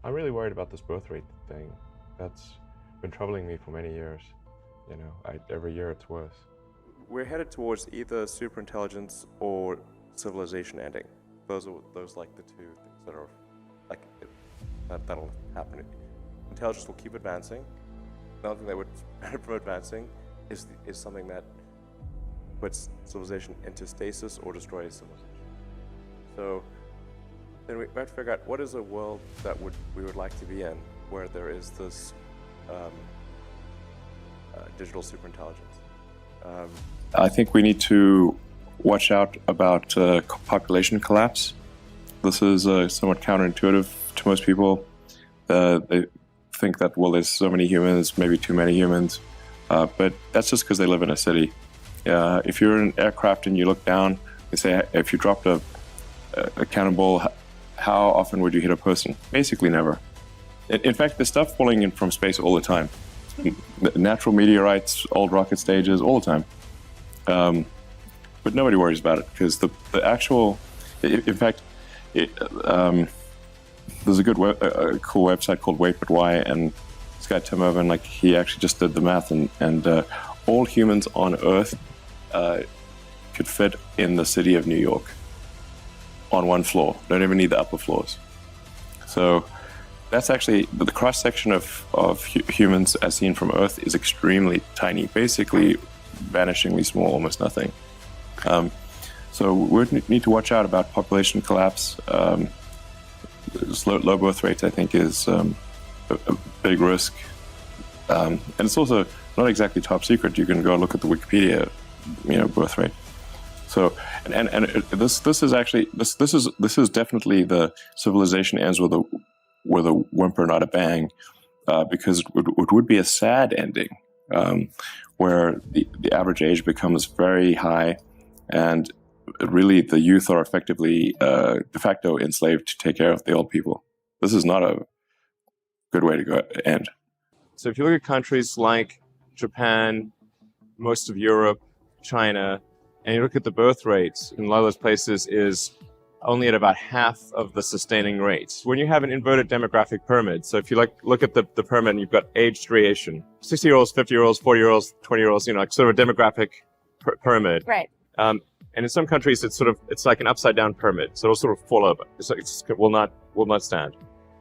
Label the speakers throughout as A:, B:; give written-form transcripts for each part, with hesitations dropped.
A: I'm really worried about this birth rate thing. That's been troubling me for many years. You know, every year it's worse. We're headed towards either superintelligence or civilization ending. Those like the two things that are like that'll happen. Intelligence will keep advancing. Another thing that would prevent from advancing is something that puts civilization into stasis or destroys civilization. So then we have to figure out what is a world that we would like to be in, where there is this digital superintelligence.
B: I think we need to watch out about population collapse. This is somewhat counterintuitive to most people. They think that, well, there's so many humans, maybe too many humans, but that's just because they live in a city. If you're in an aircraft and you look down, they say if you dropped a cannonball, how often would you hit a person? Basically never. In fact, there's stuff falling in from space all the time. Natural meteorites, old rocket stages, all the time. But nobody worries about it because the actual, in fact, there's a cool website called Wait But Why, and this guy Tim Irvin, like, he actually just did the math, and all humans on Earth could fit in the city of New York on one floor. Don't even need the upper floors. So that's actually the cross section of humans as seen from Earth is extremely tiny, basically vanishingly small, almost nothing. So we need to watch out about population collapse. Low birth rates, I think, is a big risk, and it's also not exactly top secret. You can go look at the Wikipedia, birth rate. So, and this is actually this is definitely the civilization ends with a whimper, not a bang, because it would be a sad ending, where the average age becomes very high, and really the youth are effectively de facto enslaved to take care of the old people. This is not a good way to end.
A: So if you look at countries like Japan, most of Europe, China, and you look at the birth rates in a lot of those places is only at about half of the sustaining rates. When you have an inverted demographic pyramid, so if you look at the pyramid and you've got age variation, 60-year-olds, 50-year-olds, 40-year-olds, 20-year-olds, like sort of a demographic pyramid.
C: Right.
A: And in some countries, it's like an upside down pyramid, so it'll sort of fall over. It will not stand.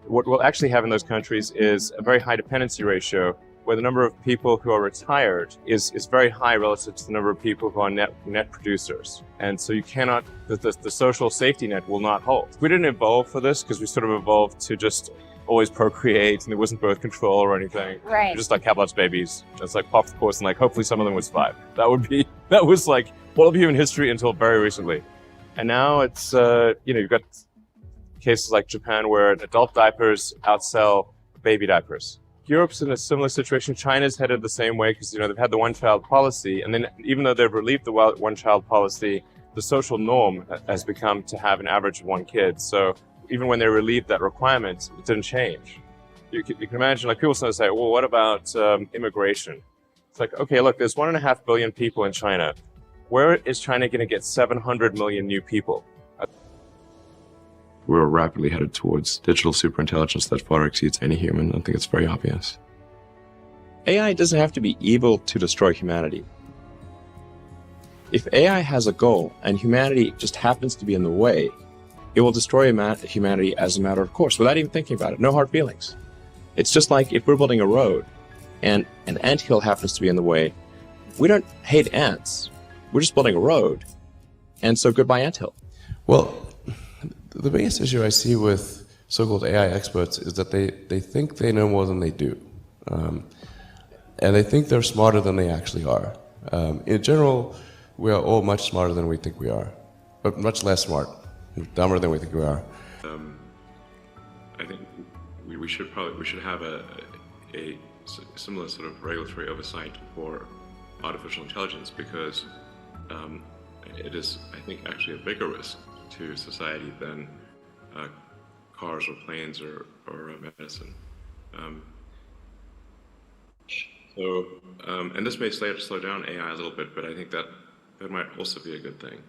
A: What we'll actually have in those countries is a very high dependency ratio, where the number of people who are retired is very high relative to the number of people who are net producers. And so you cannot, the social safety net will not hold. We didn't evolve for this because we sort of evolved to just always procreate, and there wasn't birth control or anything.
C: Right.
A: We just like have lots of babies. It's like pop the course, and like hopefully some of them would survive. That was like all of human history until very recently. And now it's, you've got cases like Japan where adult diapers outsell baby diapers. Europe's in a similar situation. China's headed the same way because, they've had the one-child policy. And then even though they've relieved the one-child policy, the social norm has become to have an average of one kid. So even when they relieved that requirement, it didn't change. You can imagine, like, people sometimes say, well, what about immigration? It's like, okay, look, there's 1.5 billion people in China. Where is China going to get 700 million new people?
B: We're rapidly headed towards digital superintelligence that far exceeds any human. I think it's very obvious.
D: AI doesn't have to be evil to destroy humanity. If AI has a goal and humanity just happens to be in the way, it will destroy humanity as a matter of course, without even thinking about it. No hard feelings. It's just like if we're building a road and an anthill happens to be in the way, we don't hate ants. We're just building a road. And so goodbye anthill.
E: Well, the biggest issue I see with so-called AI experts is that they think they know more than they do. And they think they're smarter than they actually are. In general, we are all much smarter than we think we are, but much less smart, dumber than we think we are.
B: I think we should have a similar sort of regulatory oversight for artificial intelligence, because it is, I think, actually a bigger risk to society than cars or planes or medicine. And this may slow down AI a little bit, but I think that might also be a good thing.